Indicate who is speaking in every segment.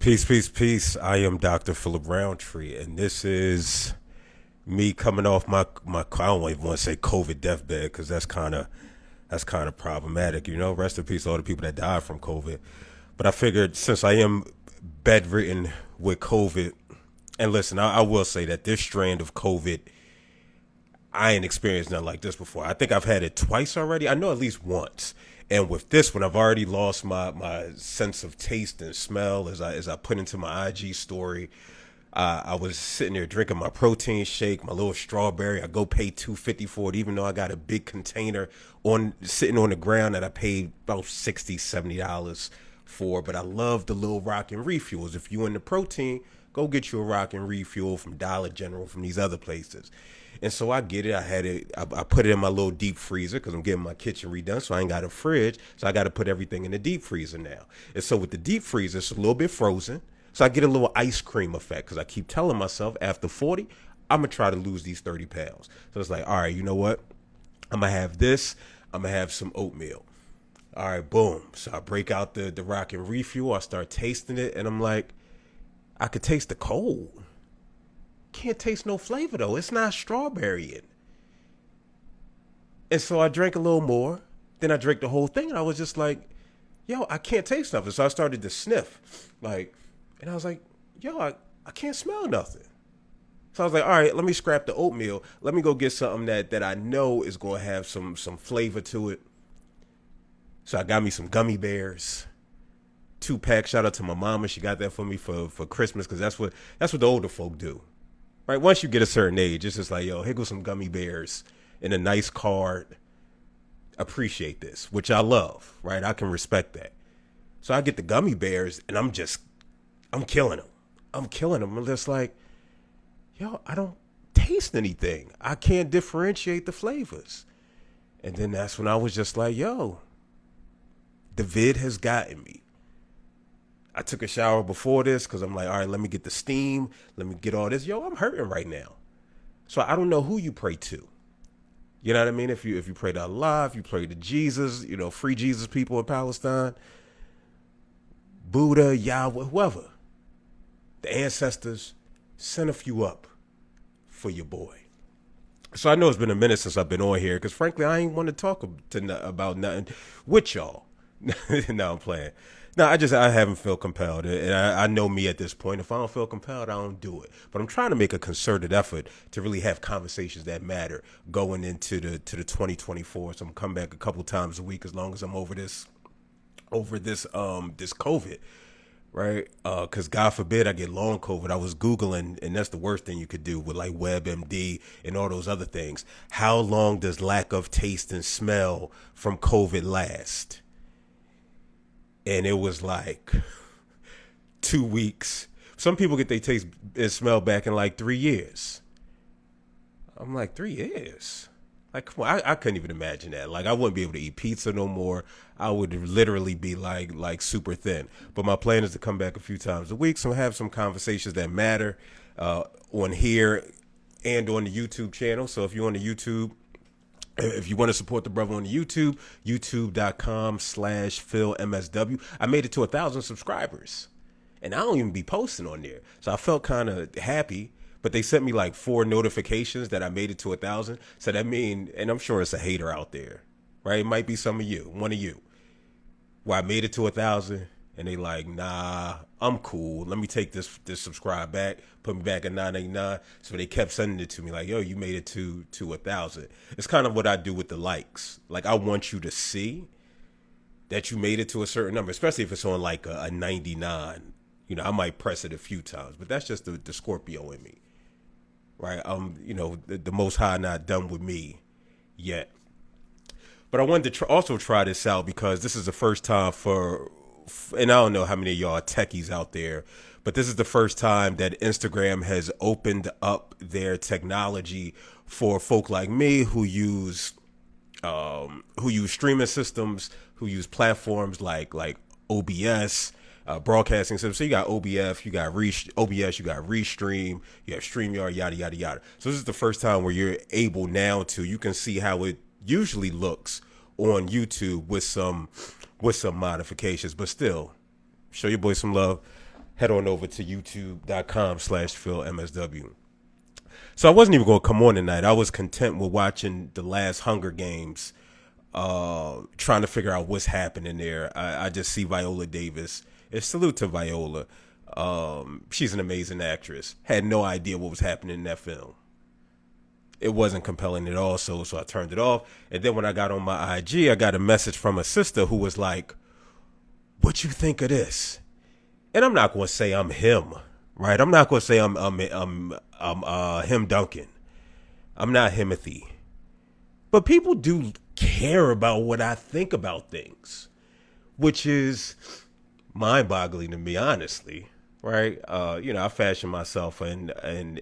Speaker 1: Peace, peace, peace. I am Dr. Philip Roundtree, and this is me coming off my I don't even want to say COVID deathbed because that's kind of problematic. Rest in peace to all the people that died from COVID. But I figured since I am bedridden with COVID, and listen, I will say that this strand of COVID, I ain't experienced nothing like this before. I think I've had it twice already. I know at least once. And with this one, I've already lost my sense of taste and smell as I put into my IG story. I was sitting there drinking my protein shake, my little strawberry. I go pay $2.50 for it, even though I got a big container sitting on the ground that I paid about $60, $70 for. But I love the little rockin' refuels. If you into protein, go get you a rockin' refuel from Dollar General, from these other places. And so I get it. I had it. I put it in my little deep freezer because I'm getting my kitchen redone. So I ain't got a fridge. So I got to put everything in the deep freezer now. And so with the deep freezer, it's a little bit frozen. So I get a little ice cream effect because I keep telling myself after 40, I'm going to try to lose these 30 pounds. So it's like, all right, you know what? I'm going to have this. I'm going to have some oatmeal. All right, boom. So I break out the rockin' refuel. I start tasting it. And I'm like, I could taste the cold. Can't taste no flavor though. It's not strawberry in. And so I drank a little more. Then I drank the whole thing, and I was just like, "Yo, I can't taste nothing." So I started to sniff, and I was like, "Yo, I can't smell nothing." So I was like, "All right, let me scrap the oatmeal. Let me go get something that I know is going to have some flavor to it." So I got me some gummy bears. 2-pack. Shout out to my mama. She got that for me for Christmas because that's what the older folk do. Right, once you get a certain age, it's just like, yo, here goes some gummy bears in a nice card. Appreciate this, which I love, right? I can respect that. So I get the gummy bears, and I'm killing them. I'm just like, yo, I don't taste anything. I can't differentiate the flavors. And then that's when I was just like, yo, the vid has gotten me. I took a shower before this because I'm like, all right, let me get the steam. Let me get all this. Yo, I'm hurting right now. So I don't know who you pray to. You know what I mean? If you pray to Allah, if you pray to Jesus, free Jesus people in Palestine, Buddha, Yahweh, whoever. The ancestors, send a few up for your boy. So I know it's been a minute since I've been on here because frankly, I ain't want to talk about nothing with y'all. No, I'm playing. No, I haven't felt compelled. And I know me at this point. If I don't feel compelled, I don't do it. But I'm trying to make a concerted effort to really have conversations that matter going into the 2024. So I'm coming back a couple times a week as long as I'm over this COVID, right? Because God forbid I get long COVID. I was Googling, and that's the worst thing you could do with like WebMD and all those other things. How long does lack of taste and smell from COVID last? And it was like 2 weeks. Some people get their taste and smell back in like 3 years. I'm like, 3 years? Like, come on, I couldn't even imagine that. Like, I wouldn't be able to eat pizza no more. I would literally be like super thin. But my plan is to come back a few times a week, so have some conversations that matter on here and on the YouTube channel. So if you're on the YouTube, if you want to support the brother on the YouTube, youtube.com/PhilMSW. I made it to 1,000 subscribers. And I don't even be posting on there. So I felt kind of happy. But they sent me like 4 notifications that I made it to 1,000. So that mean, and I'm sure it's a hater out there, right? It might be some of you, one of you. Well, I made it to 1,000. And they like, nah, I'm cool. Let me take this subscribe back, put me back at 989. So they kept sending it to me like, yo, you made it to 1,000. It's kind of what I do with the likes. Like, I want you to see that you made it to a certain number, especially if it's on like a 99. I might press it a few times, but that's just the Scorpio in me, right? The Most High not done with me yet. But I wanted to also try this out because this is the first time and I don't know how many of y'all are techies out there, but this is the first time that Instagram has opened up their technology for folk like me who use streaming systems, who use platforms like OBS, broadcasting systems. So you got OBS, you got Restream, you have StreamYard, yada yada yada. So this is the first time where you're able now you can see how it usually looks on YouTube with some modifications, but still, show your boy some love. head on over to youtube.com/PhilMSW. So I wasn't even going to come on tonight. I was content with watching the last Hunger Games, trying to figure out what's happening there. I just see Viola Davis. And salute to Viola. She's an amazing actress. Had no idea what was happening in that film. It wasn't compelling at all, so I turned it off. And then when I got on my IG, I got a message from a sister who was like, "What you think of this?" And I'm not going to say I'm him, right? I'm not going to say I'm him Duncan. I'm not Himothy. But people do care about what I think about things, which is mind-boggling to me, honestly, right? I fashion myself an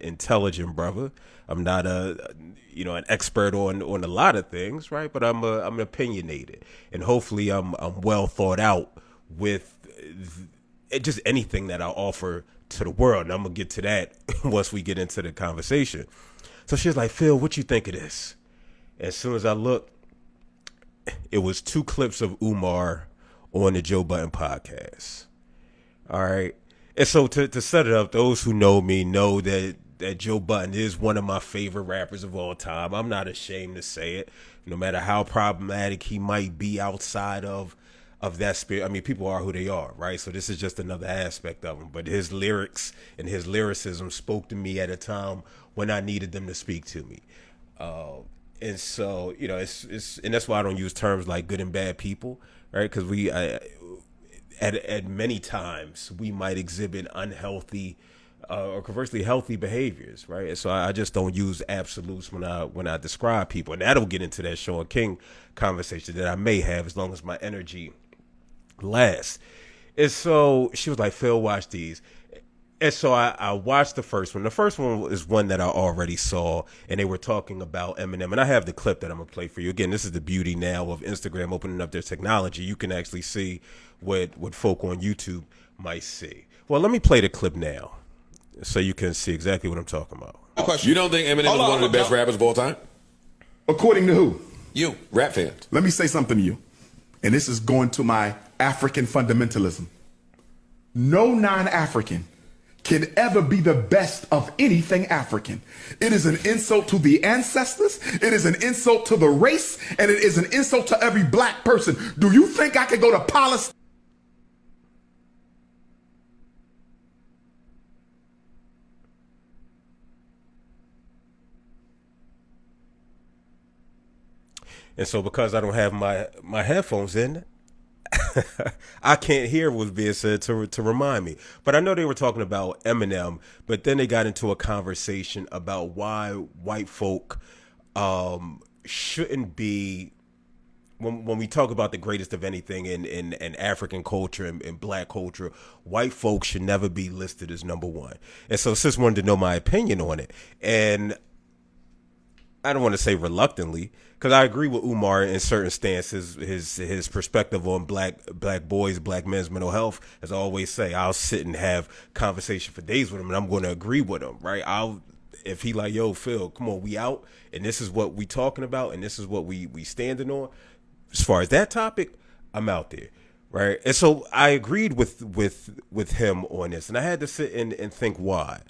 Speaker 1: intelligent brother. I'm not an expert on a lot of things, right? But I'm opinionated, and hopefully I'm well thought out with just anything that I offer to the world. And I'm gonna get to that once we get into the conversation. So she was like, "Phil, what you think of this?" As soon as I looked, it was 2 clips of Umar on the Joe Budden podcast. All right. And so to set it up, those who know me know that Joe Budden is one of my favorite rappers of all time. I'm not ashamed to say it, no matter how problematic he might be outside of that spirit. I mean, people are who they are, right? So this is just another aspect of him. But his lyrics and his lyricism spoke to me at a time when I needed them to speak to me. And so, it's and that's why I don't use terms like good and bad people, right? Because at many times we might exhibit unhealthy or conversely healthy behaviors, right? And so I just don't use absolutes when I describe people, and that'll get into that Sean King conversation that I may have as long as my energy lasts. And so she was like, "Phil, watch these." And so I watched the first one. The first one is one that I already saw, and they were talking about Eminem. And I have the clip that I'm going to play for you. Again, this is the beauty now of Instagram opening up their technology. You can actually see what folk on YouTube might see. Well, let me play the clip now so you can see exactly what I'm talking about.
Speaker 2: Question. You don't think Eminem is one of the best rappers of all time?
Speaker 3: According to who?
Speaker 2: You, rap fans.
Speaker 3: Let me say something to you. And this is going to my African fundamentalism. No non-African can ever be the best of anything African. It is an insult to the ancestors, it is an insult to the race, and it is an insult to every black person. Do you think I could go to Palestine?
Speaker 1: And so because I don't have my headphones in, I can't hear what's being said to remind me. But I know they were talking about Eminem, but then they got into a conversation about why white folk shouldn't be, when we talk about the greatest of anything in African culture and black culture, white folks should never be listed as number one. And so sis wanted to know my opinion on it. And I don't want to say reluctantly, because I agree with Umar in certain stances, his perspective on black boys, black men's mental health. As I always say, I'll sit and have conversation for days with him, and I'm going to agree with him, right? If he like, "Yo, Phil, come on, we out, and this is what we talking about, and this is what we standing on." As far as that topic, I'm out there, right? And so I agreed with him on this, and I had to sit and think why.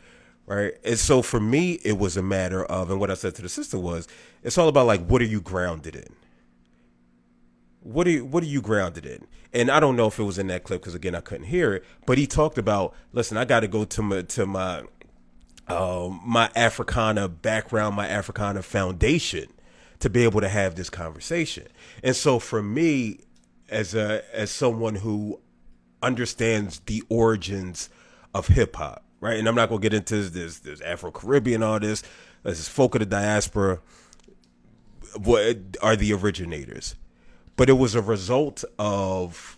Speaker 1: Right. And so for me, it was a matter of, and what I said to the sister was, it's all about like, what are you grounded in? What are you grounded in? And I don't know if it was in that clip, because again, I couldn't hear it, but he talked about, listen, I got to go to my Africana background, my Africana foundation to be able to have this conversation. And so for me, as someone who understands the origins of hip hop, right? And I'm not going to get into this Afro-Caribbean, all this. This is folk of the diaspora. What are the originators? But it was a result of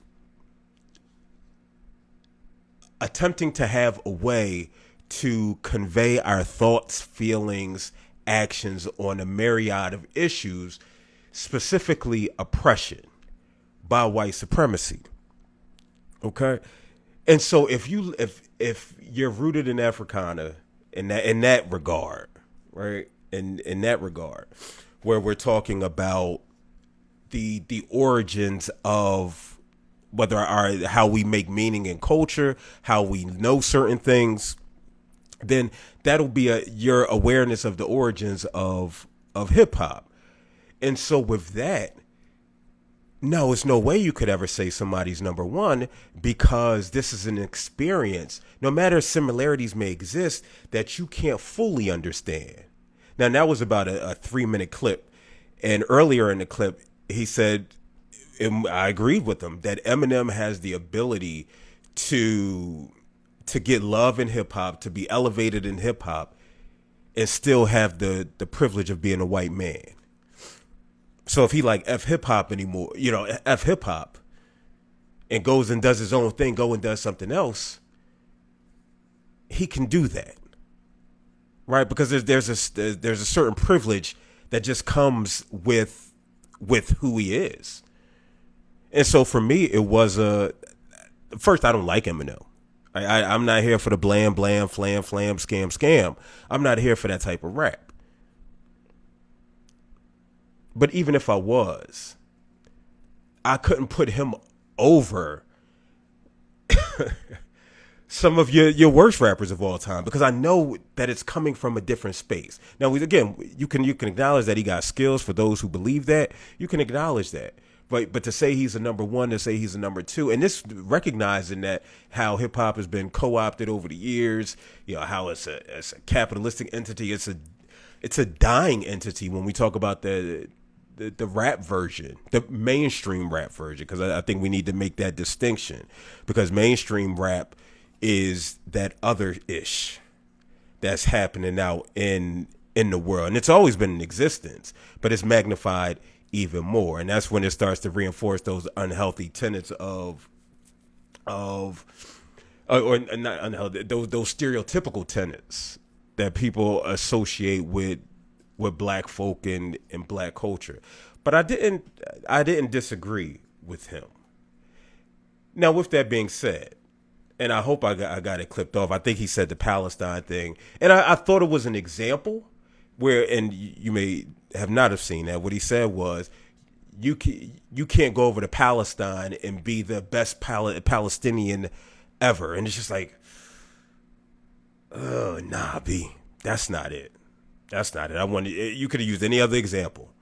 Speaker 1: attempting to have a way to convey our thoughts, feelings, actions on a myriad of issues, specifically oppression by white supremacy. Okay? And so if you're rooted in Africana in that regard, right? In that regard, where we're talking about the origins of how we make meaning in culture, how we know certain things, then that'll be your awareness of the origins of hip hop. And so with that, no, it's no way you could ever say somebody's number one, because this is an experience, no matter similarities may exist, that you can't fully understand. Now, that was about a 3-minute clip. And earlier in the clip, he said, and I agreed with him, that Eminem has the ability to get love in hip hop, to be elevated in hip hop, and still have the privilege of being a white man. So if he like F hip hop anymore, F hip hop, and goes and does his own thing, go and does something else, he can do that, right? Because there's a certain privilege that just comes with who he is. And so for me, it was first, I don't like Eminem. I'm not here for the blam, blam, flam, flam, scam. I'm not here for that type of rap. But even if I was, I couldn't put him over some of your worst rappers of all time, because I know that it's coming from a different space. Now, again, you can acknowledge that he got skills. For those who believe that, you can acknowledge that. But to say he's a number one, to say he's a number two, and this recognizing that how hip hop has been co-opted over the years, how it's a capitalistic entity, it's a dying entity when we talk about the rap version, the mainstream rap version, because I think we need to make that distinction, because mainstream rap is that other-ish that's happening out in the world, and it's always been in existence, but it's magnified even more, and that's when it starts to reinforce those unhealthy tenets or not unhealthy, those stereotypical tenets that people associate with black folk and black culture. But I didn't disagree with him. Now, with that being said, and I hope I got it clipped off, I think he said the Palestine thing, and I thought it was an example where, and you may have not have seen that, what he said was, you can't go over to Palestine and be the best Palestinian ever. And it's just like, oh, nah, B, that's not it. That's not it. You could have used any other example,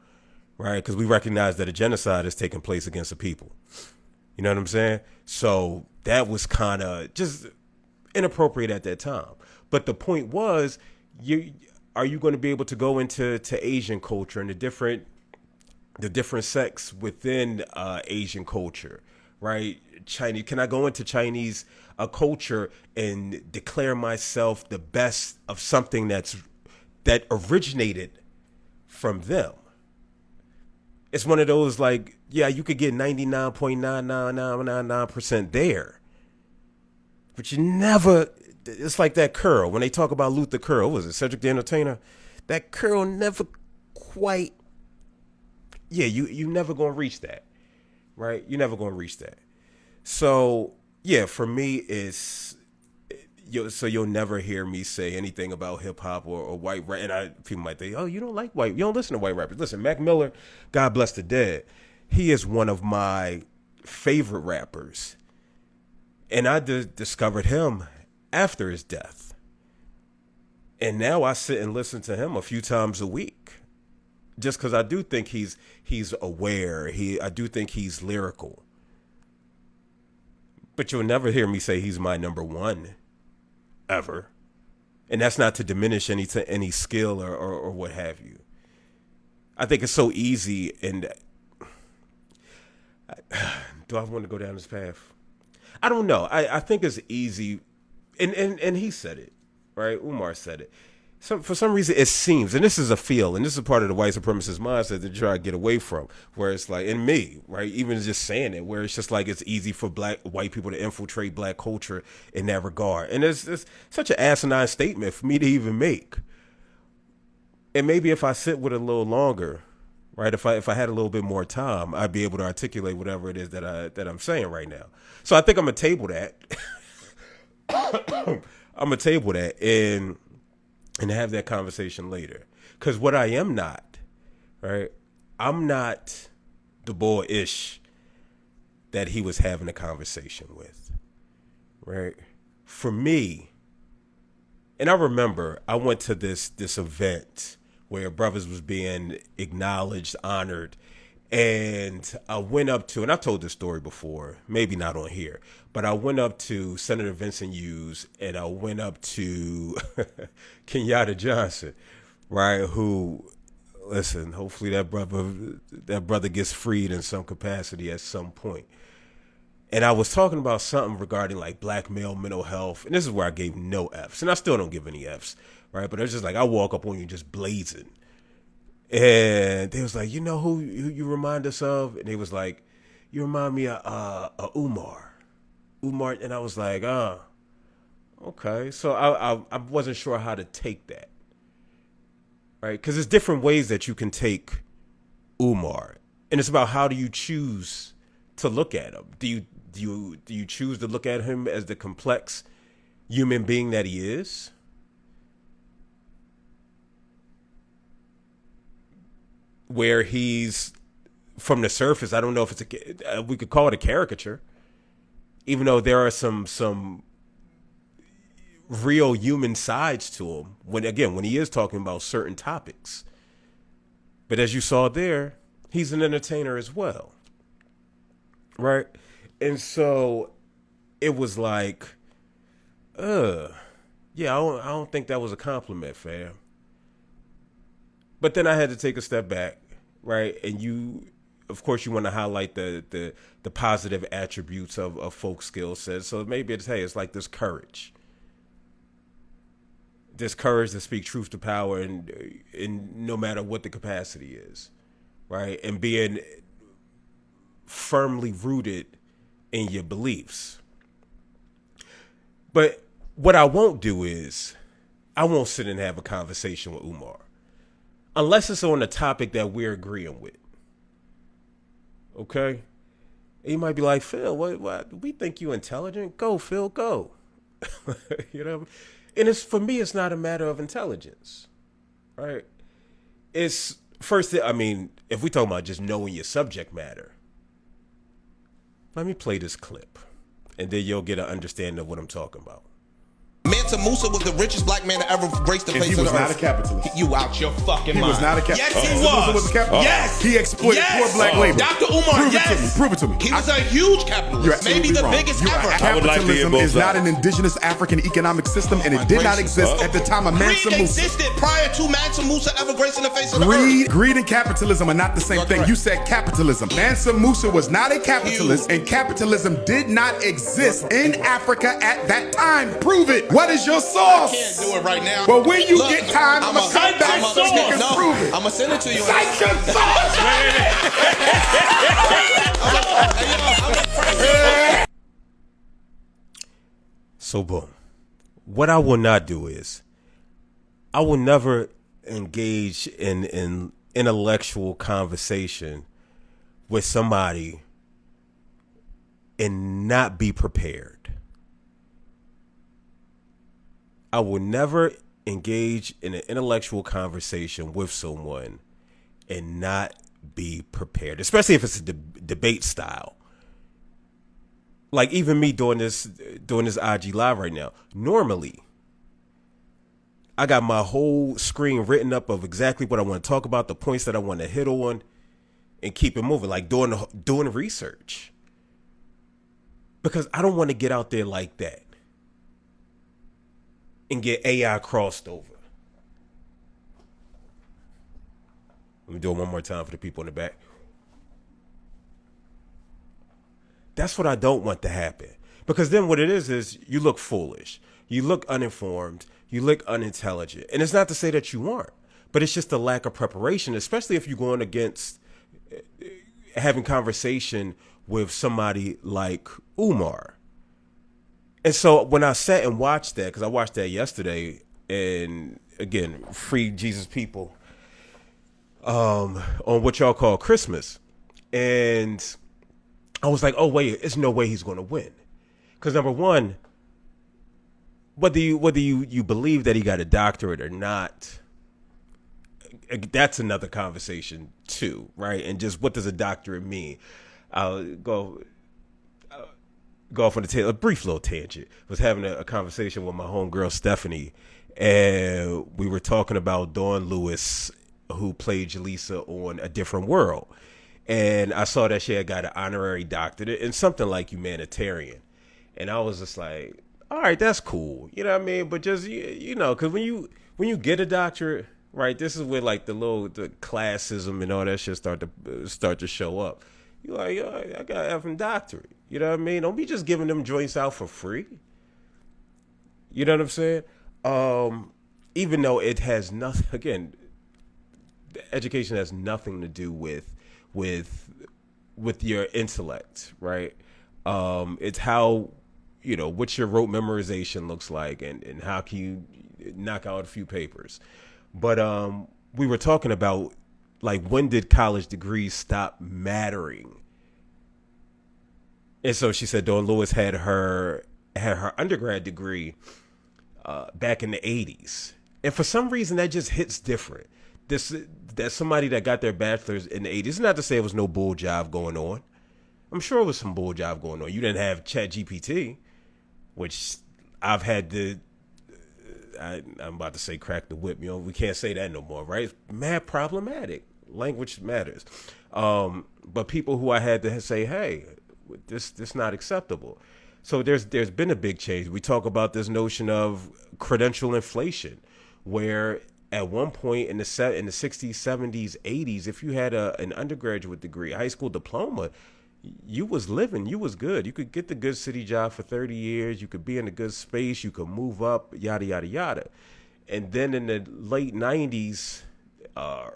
Speaker 1: right? Because we recognize that a genocide is taking place against a people. You know what I'm saying? So that was kind of just inappropriate at that time. But the point was, are you going to be able to go into Asian culture and the different sects within Asian culture, right? Chinese, can I go into Chinese culture and declare myself the best of something that originated from them? It's one of those, like, yeah, you could get 99.99999% there, but you never. It's like that curl. When they talk about Luther Curl, was it Cedric the Entertainer? That curl never quite. Yeah, you never gonna reach that, right? You're never gonna reach that. So yeah, for me, it's so you'll never hear me say anything about hip hop or white rap. And people might think, oh, you don't like you don't listen to white rappers. Listen, Mac Miller, God bless the dead, he is one of my favorite rappers, and I discovered him after his death, and now I sit and listen to him a few times a week, just because I do think he's aware. I do think he's lyrical, but you'll never hear me say he's my number one ever, and that's not to diminish any skill or what have you. I think it's so easy, and do I want to go down this path? I don't know. I think it's easy. And he said it, right? Umar said it. So for some reason, it seems, and this is a feel, and this is part of the white supremacist mindset that you try to get away from, where it's like, in me, right? Even just saying it, where it's just like it's easy for white people to infiltrate black culture in that regard. And it's such an asinine statement for me to even make. And maybe if I sit with it a little longer, right? If I had a little bit more time, I'd be able to articulate whatever it is that I'm saying right now. So I think I'm gonna table that. I'm gonna table that and have that conversation later. Because what I am not, right? I'm not the boy Ish that he was having a conversation with, right? For me, and I remember I went to this event where brothers was being acknowledged, honored, and I went up to, and I've told this story before, maybe not on here, but I went up to Senator Vincent Hughes, and I went up to Kenyatta Johnson, right? Who, listen, hopefully that brother gets freed in some capacity at some point. And I was talking about something regarding like black male mental health, and this is where I gave no Fs, and I still don't give any Fs, right? But it's just like I walk up on you just blazing. And they was like, you know who you remind us of? And they was like, you remind me of Umar. And I was like, okay. So I wasn't sure how to take that, right? Because there's different ways that you can take Umar, and it's about how do you choose to look at him. Do you choose to look at him as the complex human being that he is? Where he's, from the surface, I don't know if it's we could call it a caricature, even though there are some real human sides to him when he is talking about certain topics. But as you saw there, he's an entertainer as well, right? And so it was like, yeah, I don't think that was a compliment, fam. But then I had to take a step back, right? And you, of course, you want to highlight the positive attributes of folk skill sets. So maybe it's like this courage to speak truth to power, and no matter what the capacity is, right? And being firmly rooted in your beliefs. But what I won't do is I won't sit and have a conversation with Umar unless it's on a topic that we're agreeing with. Okay? And you might be like, Phil, what? We think you intelligent? Go, Phil, go. You know? And for me, it's not a matter of intelligence, right? It's first, I mean, if we talk about just knowing your subject matter, let me play this clip, and then you'll get an understanding of what I'm talking about.
Speaker 4: Mansa Musa was the richest black man to ever grace the face of the earth.
Speaker 3: He was not a capitalist.
Speaker 4: You out your fucking mind.
Speaker 3: He was not a capitalist.
Speaker 4: Yes, he
Speaker 3: Musa was a capitalist.
Speaker 4: Yes.
Speaker 3: He exploited poor black labor.
Speaker 4: Dr. Umar,
Speaker 3: Prove it to me.
Speaker 4: He was a huge capitalist. Maybe the biggest ever.
Speaker 3: Capitalism is not an indigenous African economic system, and it did not exist at the time of Mansa Musa.
Speaker 4: Greed existed prior to Mansa Musa ever gracing the face of the earth.
Speaker 3: Greed and capitalism are not the same thing. You said capitalism. Mansa Musa was not a capitalist, and capitalism did not exist in Africa at that time. Prove it. What is your source?
Speaker 4: I can't do it right now.
Speaker 3: But when you get time, I'm going to come back so you can prove it.
Speaker 4: I'm going to send it to you.
Speaker 3: Cite your source.
Speaker 1: So boom. What I will not do is I will never engage in intellectual conversation with somebody and not be prepared. I will never engage in an intellectual conversation with someone and not be prepared, especially if it's a debate style. Like even me doing this IG live right now. Normally, I got my whole screen written up of exactly what I want to talk about, the points that I want to hit on, and keep it moving, like doing research. Because I don't want to get out there like that and get AI crossed over. Let me do it one more time for the people in the back. That's what I don't want to happen. Because then what it is you look foolish. You look uninformed. You look unintelligent. And it's not to say that you aren't, but it's just a lack of preparation, especially if you're going against having conversation with somebody like Umar. And so when I sat and watched that, because I watched that yesterday, and again, free Jesus people, on what y'all call Christmas, and I was like, oh wait, there's no way he's going to win, because number one, whether you believe that he got a doctorate or not, that's another conversation too, right? And just what does a doctorate mean? I'll go go off on a brief little tangent. Was having a conversation with my homegirl Stephanie, and we were talking about Dawn Lewis, who played Jaleesa on A Different World. And I saw that she had got an honorary doctorate in something like humanitarian. And I was just like, all right, that's cool. You know what I mean? But just, you know, because when you get a doctorate, right, this is where like the classism and all that shit start to show up. You're like, yo, I got an effing doctorate. You know what I mean? Don't be just giving them joints out for free. You know what I'm saying? Even though it has nothing, again, education has nothing to do with your intellect, right? It's how, you know, what your rote memorization looks like and how can you knock out a few papers. But we were talking about, like, when did college degrees stop mattering? And so she said Dawn Lewis had her undergrad degree back in the 80s. And for some reason, that just hits different. That's somebody that got their bachelor's in the 80s. It's not to say it was no bull job going on. I'm sure it was some bull job going on. You didn't have ChatGPT, which I've had to, I'm about to say crack the whip. You know, we can't say that no more, right? It's mad problematic. Language matters. But people who I had to say, hey, this not acceptable. So there's been a big change. We talk about this notion of credential inflation, where at one point in the 60s, 70s, 80s, if you had an undergraduate degree, a high school diploma, you was living, you was good. You could get the good city job for 30 years. You could be in a good space. You could move up, yada, yada, yada. And then in the late 90s,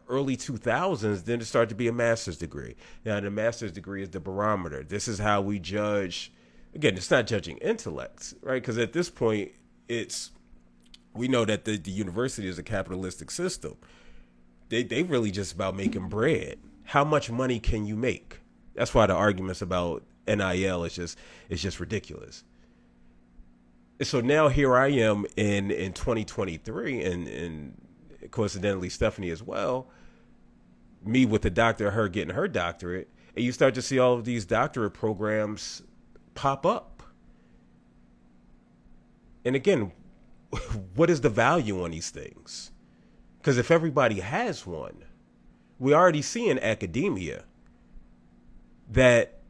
Speaker 1: early 2000s, then it started to be a master's degree. Now, the master's degree is the barometer. This is how we judge. Again, it's not judging intellects, right? Because at this point, we know that the university is a capitalistic system. They really just about making bread. How much money can you make? That's why the arguments about NIL is just ridiculous. And so now here I am in 2023, and coincidentally Stephanie as well, me with the doctor, her getting her doctorate, and you start to see all of these doctorate programs pop up. And again, what is the value on these things? Because if everybody has one, we already see in academia that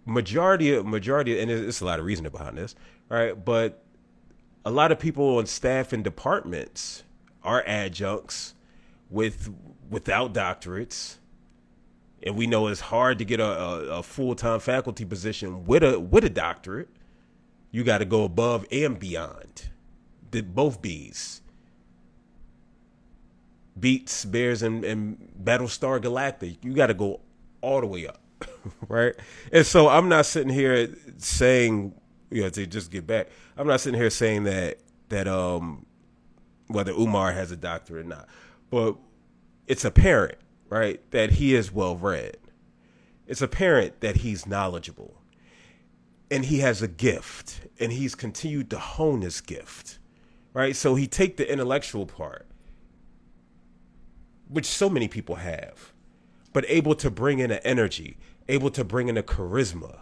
Speaker 1: majority, and it's a lot of reasoning behind this, right? But a lot of people on staff and departments are adjuncts without doctorates, and we know it's hard to get a full-time faculty position with a doctorate. You got to go above and beyond. Both B's. Beats, Bears, and Battlestar Galactica. You got to go all the way up, right? And so I'm not sitting here saying, to just get back, I'm not sitting here saying that whether Umar has a doctorate or not, but it's apparent, right, that he is well read. It's apparent that he's knowledgeable, and he has a gift, and he's continued to hone his gift, right? So he take the intellectual part, which so many people have, but able to bring in an energy, able to bring in a charisma,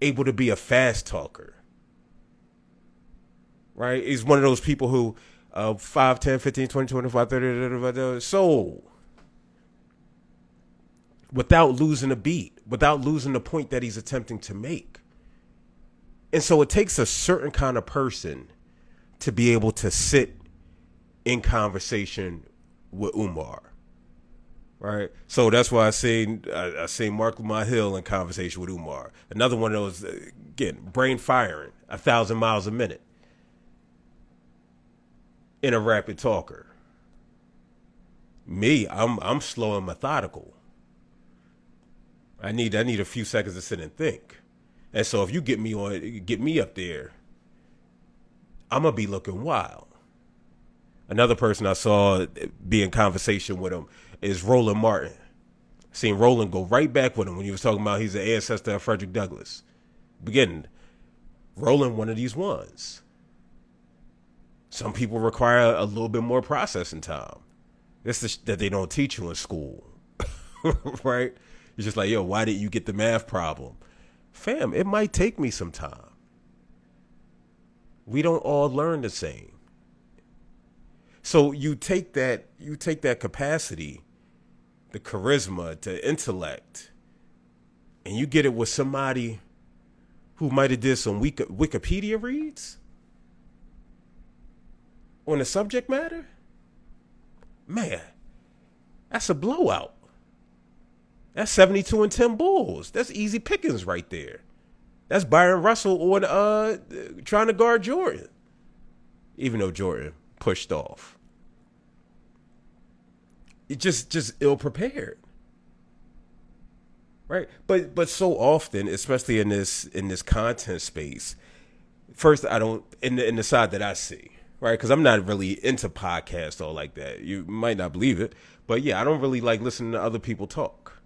Speaker 1: able to be a fast talker, right? He's one of those people who 5, 10, 15, 20, 25, 30, soul, without losing a beat, without losing the point that he's attempting to make. And so it takes a certain kind of person to be able to sit in conversation with Umar. Right, so that's why I say Mark Lamar Hill in conversation with Umar. Another one of those, again, brain firing 1,000 miles a minute in a rapid talker. Me, I'm slow and methodical. I need a few seconds to sit and think. And so if you get me up there, I'm gonna be looking wild. Another person I saw be in conversation with him is Roland Martin. Seen Roland go right back with him when he was talking about he's an ancestor of Frederick Douglass. Beginning, Roland, one of these ones. Some people require a little bit more processing time. This that they don't teach you in school, right? It's just like, yo, why didn't you get the math problem? fam, it might take me some time. We don't all learn the same. So you take that capacity, the charisma, the intellect, and you get it with somebody who might have did some Wikipedia reads on the subject matter. Man, that's a blowout. That's 72-10 Bulls. That's easy pickings right there. That's Byron Russell on trying to guard Jordan, even though Jordan pushed off. It just ill prepared, right? But so often, especially in this content space, first I don't in the side that I see, right? Because I'm not really into podcasts or like that. You might not believe it, but yeah, I don't really like listening to other people talk.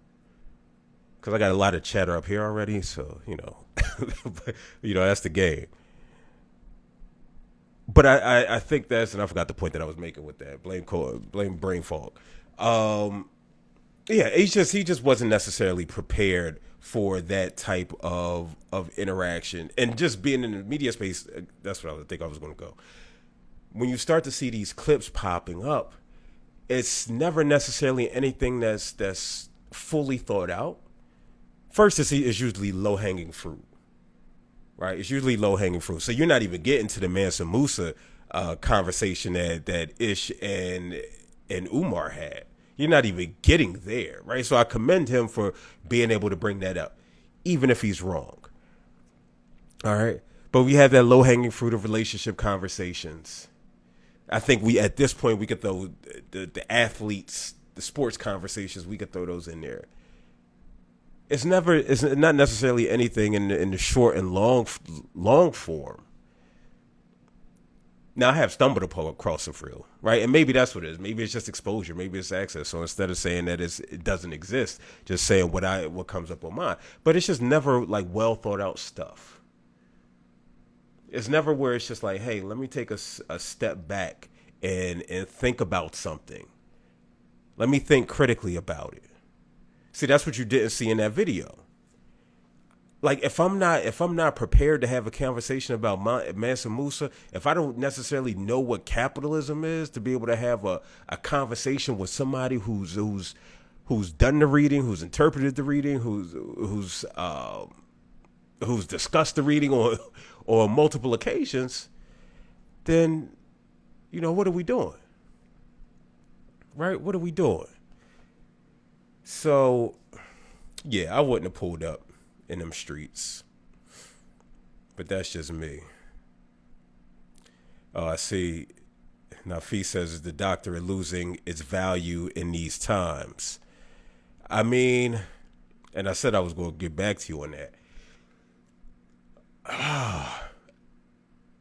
Speaker 1: Because I got a lot of chatter up here already, so, that's the game. But I think that's, and I forgot the point that I was making with that. Blame brain fog. He just wasn't necessarily prepared for that type of interaction. And just being in the media space, that's what I think I was going to go. When you start to see these clips popping up, it's never necessarily anything that's fully thought out. First, it's usually low-hanging fruit, right? It's usually low-hanging fruit. So you're not even getting to the Mansa Musa conversation that Ish and Umar had. You're not even getting there, right? So I commend him for being able to bring that up, even if he's wrong. All right? But we have that low-hanging fruit of relationship conversations. I think at this point, we could throw the athletes, the sports conversations, we could throw those in there. It's not necessarily anything in the short and long form. Now, I have stumbled across it real, right? And maybe that's what it is. Maybe it's just exposure. Maybe it's access. So instead of saying that it doesn't exist, just saying what comes up on mine. But it's just never like well thought out stuff. It's never where it's just like, hey, let me take a step back and think about something. Let me think critically about it. See, that's what you didn't see in that video. Like, if I'm not prepared to have a conversation about Mansa Musa, if I don't necessarily know what capitalism is, to be able to have a conversation with somebody who's done the reading, who's interpreted the reading, who's discussed the reading on multiple occasions, then, what are we doing? Right? What are we doing? So, yeah, I wouldn't have pulled up in them streets. But that's just me. I see. Nafi says the doctor is losing its value in these times. I mean, and I said I was going to get back to you on that.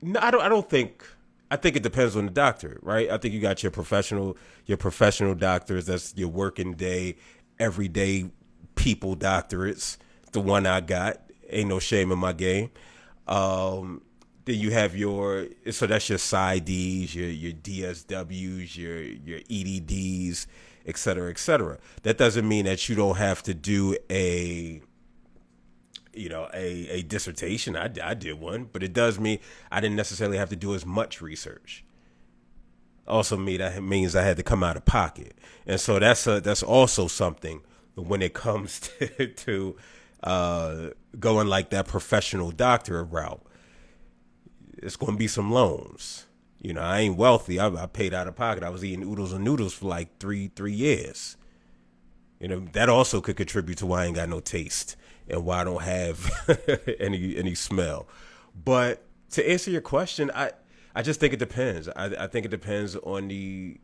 Speaker 1: No, I don't think. I think it depends on the doctor, right? I think you got your professional doctors. That's your working day, everyday people doctorates. The one I got, ain't no shame in my game. Then you have so that's your PsyDs, your DSWs, your EDDs, et cetera, et cetera. That doesn't mean that you don't have to do a dissertation. I did one, but it does mean I didn't necessarily have to do as much research. Also means I had to come out of pocket. And so that's also something when it comes to going like that professional doctor route. It's going to be some loans. I ain't wealthy. I paid out of pocket. I was eating oodles and noodles for like three years. That also could contribute to why I ain't got no taste and why I don't have any smell. But to answer your question, I just think it depends. I think it depends on the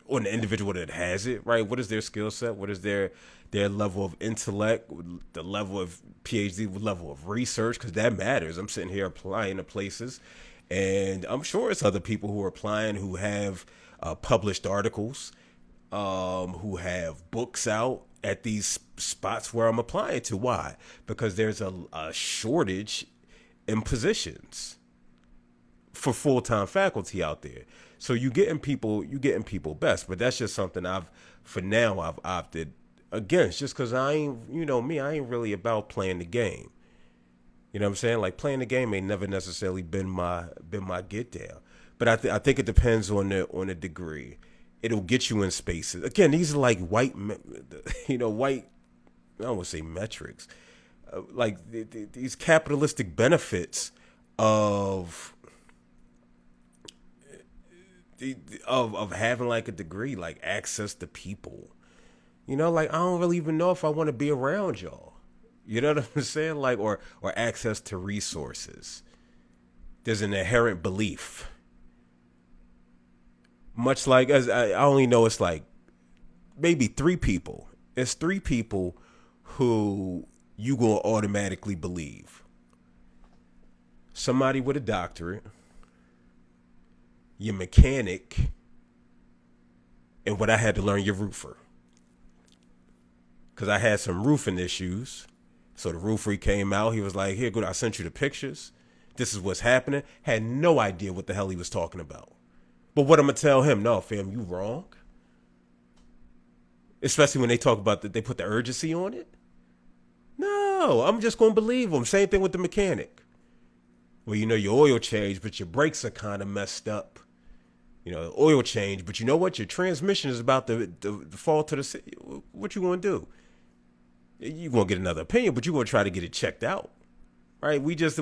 Speaker 1: individual that has it, right? What is their skill set? What is their level of intellect, the level of PhD, the level of research? Because that matters. I'm sitting here applying to places, and I'm sure it's other people who are applying who have published articles, who have books out at these spots where I'm applying to. Why? Because there's a shortage in positions for full-time faculty out there. So you getting people best, but that's just something I've opted against, just because I ain't really about playing the game. You know what I'm saying? Like playing the game ain't never necessarily been my get down. But I think it depends on the degree. It'll get you in spaces. Again, these are like white. I don't want to say metrics. Like these capitalistic benefits of having like a degree, like access to people. Like I don't really even know if I want to be around y'all. You know what I'm saying? Like or access to resources. There's an inherent belief. Much like as I only know it's like maybe 3 people. It's 3 people who you gonna automatically believe. Somebody with a doctorate, your mechanic, and what I had to learn, your roofer. Because I had some roofing issues. So the roofer, he came out. He was like, here, good. I sent you the pictures. This is what's happening. Had no idea what the hell he was talking about. But what I'm going to tell him, no, fam, you wrong. Especially when they talk about that, they put the urgency on it. No, I'm just going to believe him. Same thing with the mechanic. Well, your oil changed, but your brakes are kind of messed up. Oil change, but you know what? Your transmission is about to fall to the city. What you going to do? You're going to get another opinion, but you're going to try to get it checked out. Right? We just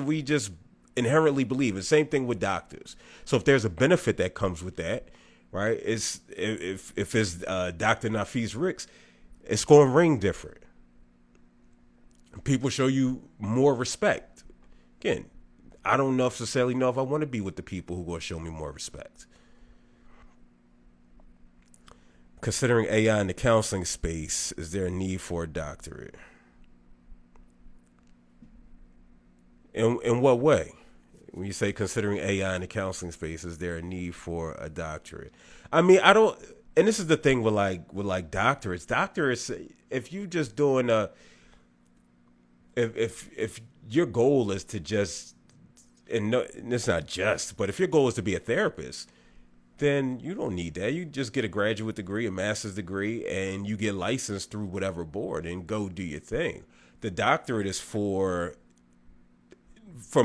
Speaker 1: inherently believe. And same thing with doctors. So if there's a benefit that comes with that, right? It's if it's Dr. Nafis Ricks, it's going to ring different. People show you more respect. Again, I don't necessarily know if I want to be with the people who are going to show me more respect. Considering AI in the counseling space, is there a need for a doctorate? In what way? When you say considering AI in the counseling space, is there a need for a doctorate? I mean, I don't, and this is the thing with doctorates. Doctorates, if you just doing if your goal is to just, and it's not just, but if your goal is to be a therapist, then you don't need that. You just get a graduate degree, a master's degree, and you get licensed through whatever board and go do your thing. The doctorate is from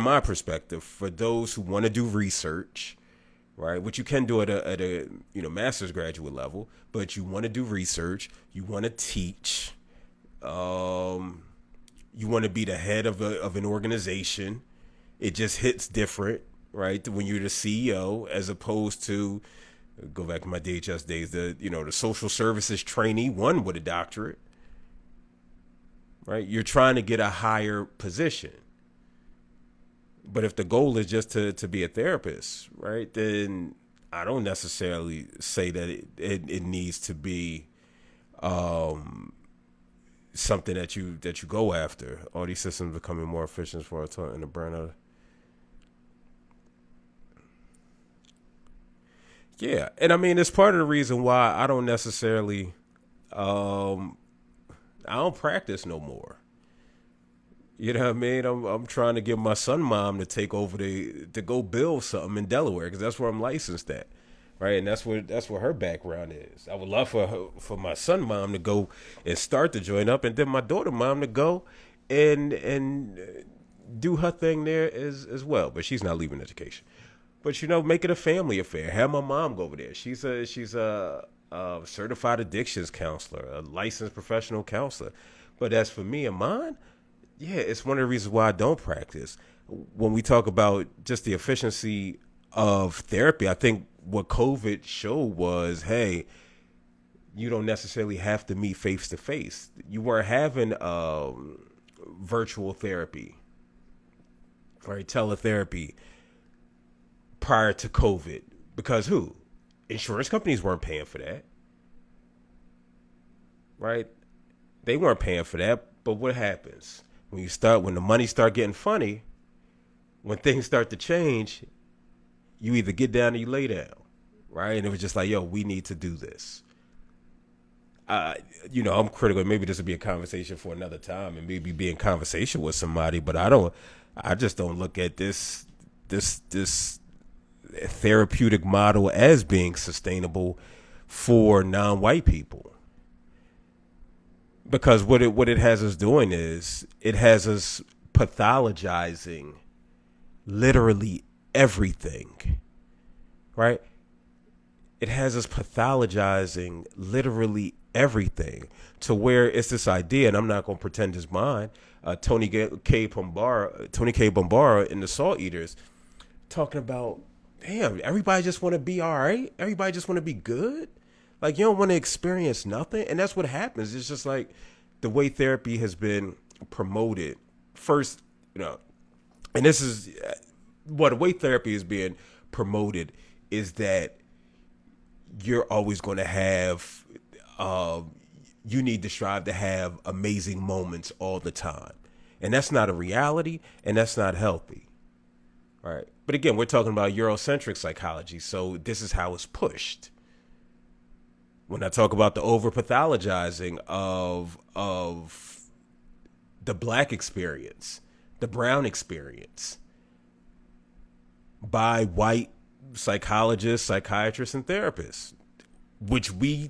Speaker 1: my perspective, for those who want to do research, right? Which you can do at a master's graduate level, but you want to do research, you want to teach, you want to be the head of an organization. It just hits different. Right, when you're the CEO, as opposed to, go back to my DHS days, the social services trainee, one with a doctorate. Right, you're trying to get a higher position. But if the goal is just to be a therapist, right, then I don't necessarily say that it needs to be something that you go after. All these systems becoming more efficient for a ton and the burnout. Yeah, and I mean, it's part of the reason why I don't necessarily, I don't practice no more. You know what I mean? I'm trying to get my son mom to take over to go build something in Delaware, because that's where I'm licensed at, right? And that's where her background is. I would love for my son mom to go and start the joint up, and then my daughter mom to go and do her thing there as well. But she's not leaving education. But make it a family affair. Have my mom go over there. She's a certified addictions counselor, a licensed professional counselor. But as for me and mine, yeah, it's one of the reasons why I don't practice. When we talk about just the efficiency of therapy, I think what COVID showed was, hey, you don't necessarily have to meet face to face. You weren't having virtual therapy, right? Teletherapy. Prior to COVID, because insurance companies weren't paying for that, right? They weren't paying for that. But what happens when the money start getting funny, when things start to change, you either get down or you lay down, right? And it was just like, yo, we need to do this. I'm critical. Maybe this would be a conversation for another time, and maybe be in conversation with somebody. But I just don't look at this therapeutic model as being sustainable for non-white people, because what it has us doing is it has us pathologizing literally everything, right? It has us pathologizing literally everything to where it's this idea, and I'm not going to pretend it's mine. Tony K. Bombara in the Salt Eaters talking about, damn, everybody just want to be all right. Everybody just want to be good. Like, you don't want to experience nothing. And that's what happens. It's just like the way therapy has been promoted. First, and this is what the way therapy is being promoted is that you're always going to have, you need to strive to have amazing moments all the time. And that's not a reality, and that's not healthy. All right. But again, we're talking about Eurocentric psychology, so this is how it's pushed. When I talk about the over-pathologizing of the black experience, the brown experience, by white psychologists, psychiatrists, and therapists, which we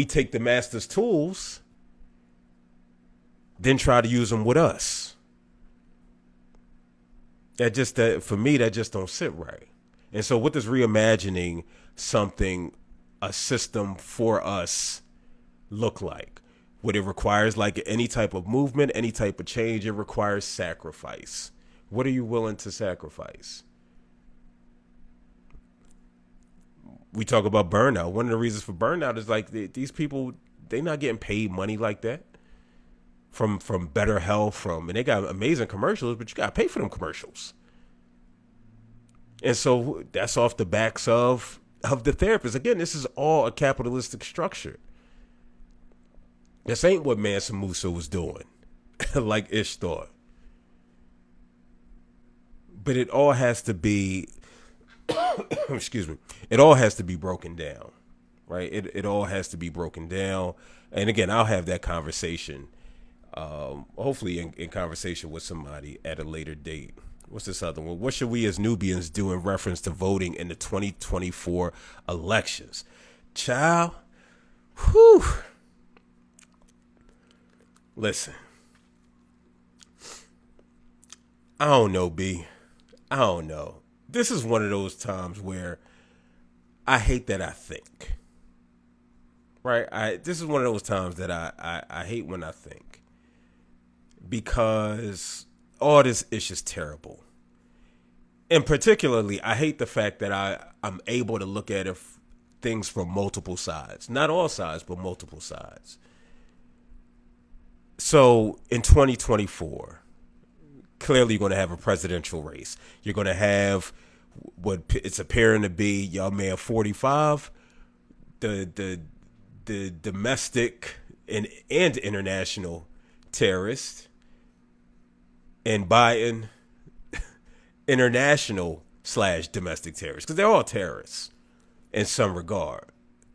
Speaker 1: take the master's tools, then try to use them with us. For me, that just don't sit right. And so what does reimagining something, a system for us, look like? What it requires, like any type of movement, any type of change, it requires sacrifice. What are you willing to sacrifice? We talk about burnout. One of the reasons for burnout is like these people, they not getting paid money like that from better health, and they got amazing commercials, but you got to pay for them commercials. And so that's off the backs of the therapist. Again, this is all a capitalistic structure. This ain't what Mansa Musa was doing, like Ish thought. But it all has to be, excuse me, it all has to be broken down, right? It all has to be broken down. And again, I'll have that conversation, hopefully in conversation with somebody at a later date. What's this other one? What should we as Nubians do in reference to voting in the 2024 elections? Child, whew. Listen, I don't know, B. I don't know. This is one of those times where I hate that I think. Right? This is one of those times that I hate when I think. Because all this is just terrible. And particularly, I hate the fact that I'm able to look at things from multiple sides. Not all sides, but multiple sides. So in 2024, clearly you're going to have a presidential race. You're going to have what it's appearing to be y'all man 45, the domestic and international terrorist, and Biden international / domestic terrorists, because they're all terrorists in some regard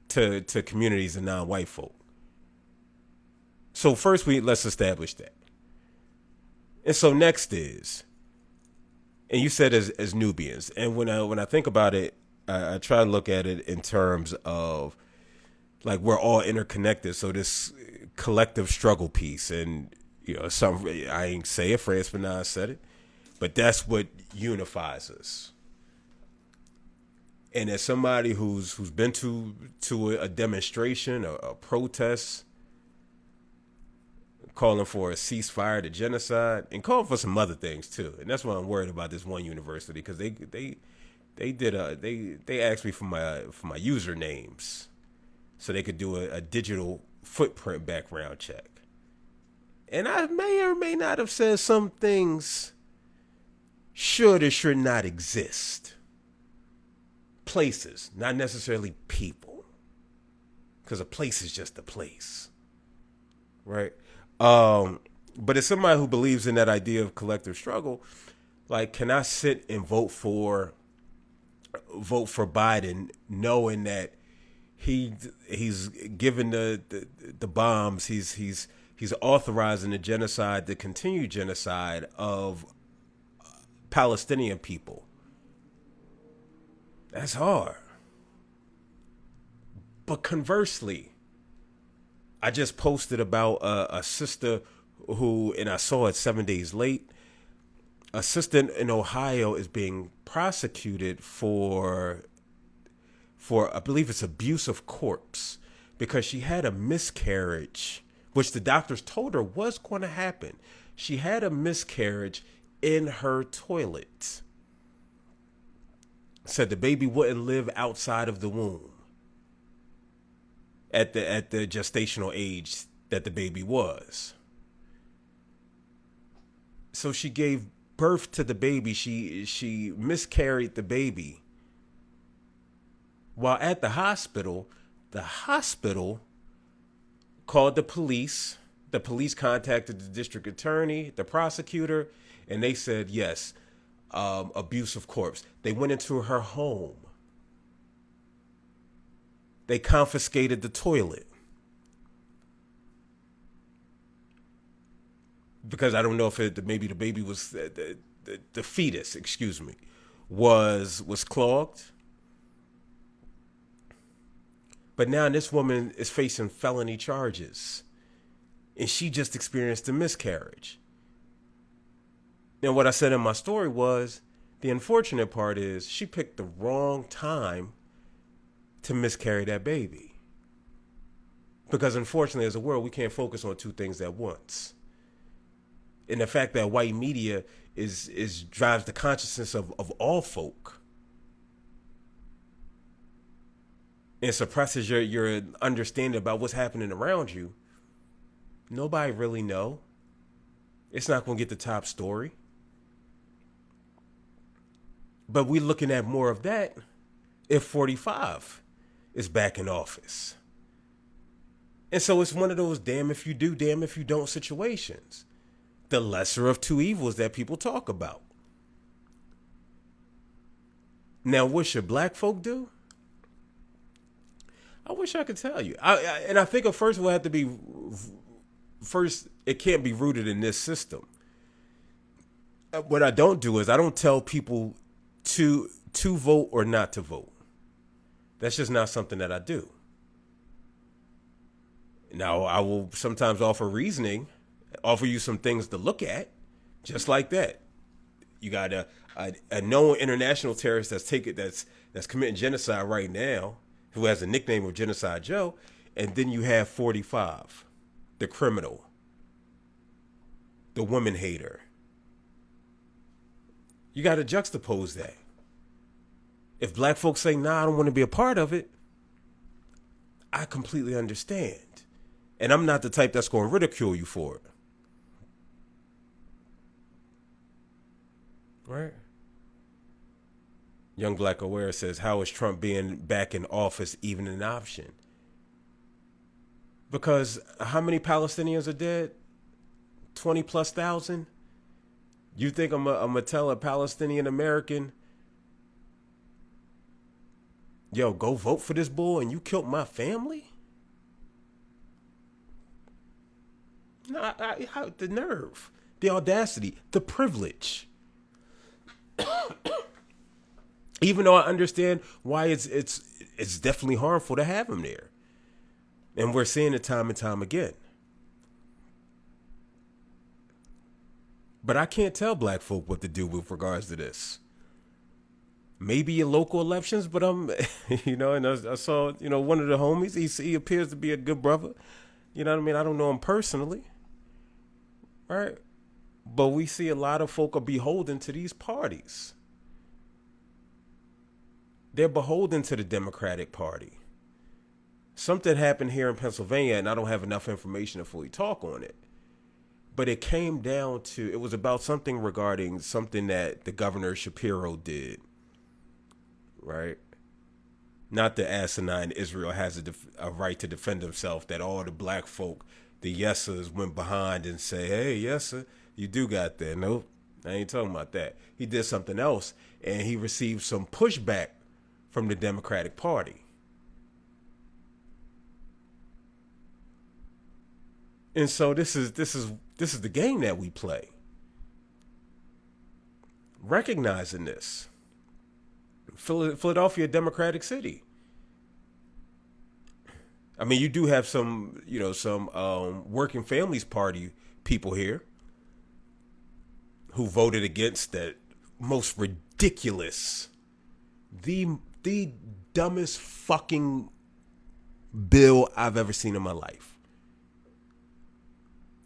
Speaker 1: to communities of non-white folk. So first let's establish that. And so next is, and you said as Nubians, and when I think about it, I try to look at it in terms of like we're all interconnected. So this collective struggle piece, and I ain't say it, Frantz Fanon said it, but that's what unifies us. And as somebody who's been to a demonstration, a protest, calling for a ceasefire to genocide, and calling for some other things too. And that's why I'm worried about this one university, because they asked me for my usernames so they could do a digital footprint background check. And I may or may not have said some things should or should not exist. Places, not necessarily people, because a place is just a place, right? But as somebody who believes in that idea of collective struggle, like, can I sit and vote for Biden knowing that he's given the bombs, he's authorizing the genocide, the continued genocide of Palestinian people? That's hard. But conversely, I just posted about a sister who, and I saw it 7 days late, a sister in Ohio is being prosecuted for I believe it's abuse of corpse, because she had a miscarriage, which the doctors told her was going to happen. She had a miscarriage in her toilet. Said the baby wouldn't live outside of the womb at the gestational age that the baby was. So she gave birth to the baby. She miscarried the baby. While at the hospital called the police. The police contacted the district attorney, the prosecutor, and they said, yes, abuse of corpse. They went into her home. They confiscated the toilet. Because I don't know if maybe the baby was, the fetus, excuse me, was clogged. But now this woman is facing felony charges. And she just experienced a miscarriage. And what I said in my story was, the unfortunate part is she picked the wrong time to miscarry that baby. Because unfortunately, as a world, we can't focus on two things at once. And the fact that white media is drives the consciousness of all folk. And suppresses your understanding about what's happening around you. Nobody really know. It's not going to get the top story. But we're looking at more of that if 45 is back in office. And so it's one of those damn if you do, damn if you don't situations. The lesser of two evils that people talk about. Now, what should black folk do? I wish I could tell you. And I think at first we'll have to be... First, it can't be rooted in this system. What I don't do is I don't tell people to vote or not to vote. That's just not something that I do. Now, I will sometimes offer reasoning, offer you some things to look at, just like that. You got a known international terrorist that's committing genocide right now, who has a nickname of Genocide Joe, and then you have 45. The criminal, the woman hater. You got to juxtapose that. If black folks say, nah, I don't want to be a part of it, I completely understand. And I'm not the type that's going to ridicule you for it. Right? Young Black Aware says, how is Trump being back in office even an option? Because how many Palestinians are dead? 20 plus thousand? You think I'm gonna tell a Palestinian American, yo, go vote for this bull and you killed my family? No, the nerve, the audacity, the privilege. Even though I understand why it's definitely harmful to have him there. And we're seeing it time and time again. But I can't tell black folk what to do with regards to this. Maybe in local elections, but and I saw, one of the homies, he appears to be a good brother. You know what I mean? I don't know him personally. Right? But we see a lot of folk are beholden to these parties. They're beholden to the Democratic Party. Something happened here in Pennsylvania, and I don't have enough information to fully talk on it. But it came down to, it was about something regarding something that the Governor Shapiro did. Right? Not the asinine Israel has a right to defend himself, that all the black folk, the yesers, went behind and say, hey, yesser, you do got that. Nope, I ain't talking about that. He did something else, and he received some pushback from the Democratic Party. And so this is the game that we play. Recognizing this. Philadelphia, Democratic City. I mean, you do have some, some working families party people here who voted against that most ridiculous, the dumbest fucking bill I've ever seen in my life.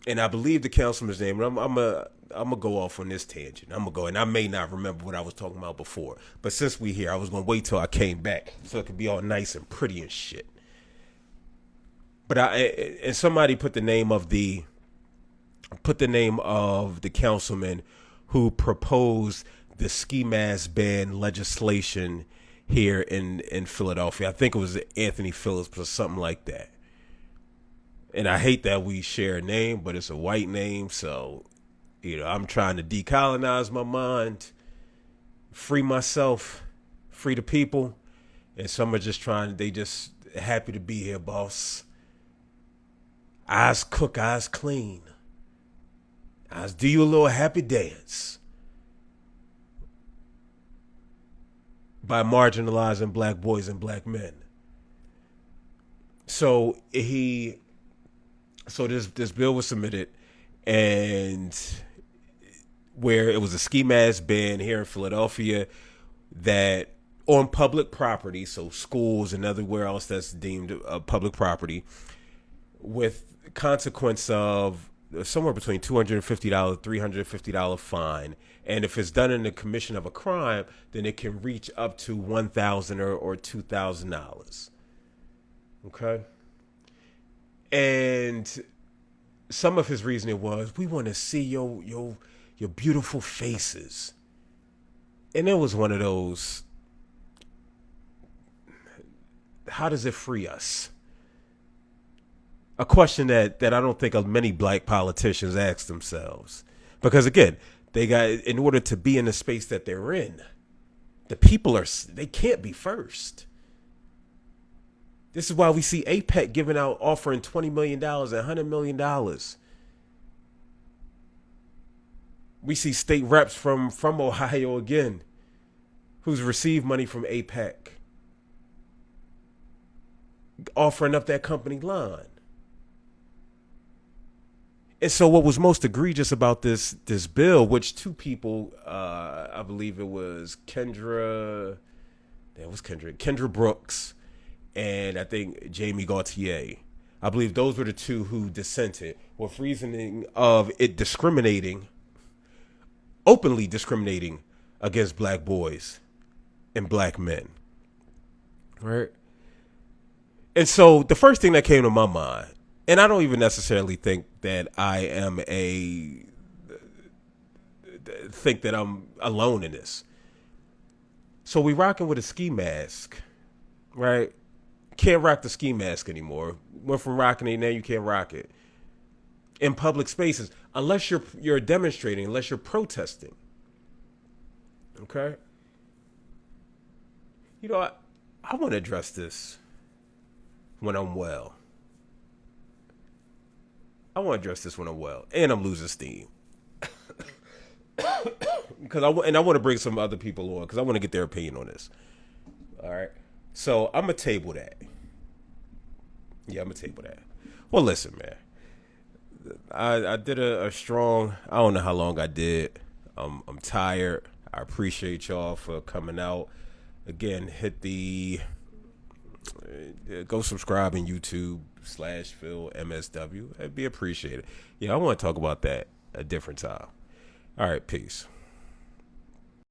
Speaker 1: And I believe the councilman's name. And I'm gonna go off on this tangent. And I may not remember what I was talking about before. But since we here, I was gonna wait till I came back so it could be all nice and pretty and shit. But and somebody put the name of the councilman who proposed the ski mask ban legislation here in Philadelphia. I think it was Anthony Phillips or something like that. And I hate that we share a name, but it's a white name. So, I'm trying to decolonize my mind, free myself, free the people. And some are just they just happy to be here, boss. Eyes cook, eyes clean. Eyes do you a little happy dance. By marginalizing black boys and black men. So this bill was submitted, and where it was a ski mask ban here in Philadelphia that on public property, so schools and everywhere else that's deemed a public property, with consequence of somewhere between $250, $350 fine. And if it's done in the commission of a crime, then it can reach up to $1,000 or $2,000. Okay? And some of his reasoning was, we want to see your beautiful faces. And it was one of those, how does it free us? A question that I don't think many black politicians ask themselves. Because again, in order to be in the space that they're in, the people they can't be first. This is why we see APEC offering $20 million and $100 million. We see state reps from Ohio again, who's received money from APEC, offering up that company line. And so what was most egregious about this bill, which two people, I believe it was Kendra Brooks, and I think Jamie Gaultier, I believe those were the two who dissented with reasoning of it openly discriminating against black boys and black men. Right? And so the first thing that came to my mind, and I don't even necessarily think that I'm alone in this. So we rocking with a ski mask, right? Can't rock the ski mask anymore. Went from rocking it, now you can't rock it in public spaces unless you're demonstrating, unless you're protesting. Okay. I want to address this when I'm well. And I'm losing steam. Because I want to bring some other people on because I want to get their opinion on this. All right. So I'm going to table that. Well, listen, man. I did a strong, I don't know how long I did. I'm tired. I appreciate y'all for coming out. Again, go subscribe in YouTube /PhilMSW. It'd be appreciated. Yeah, I want to talk about that a different time. All right, peace.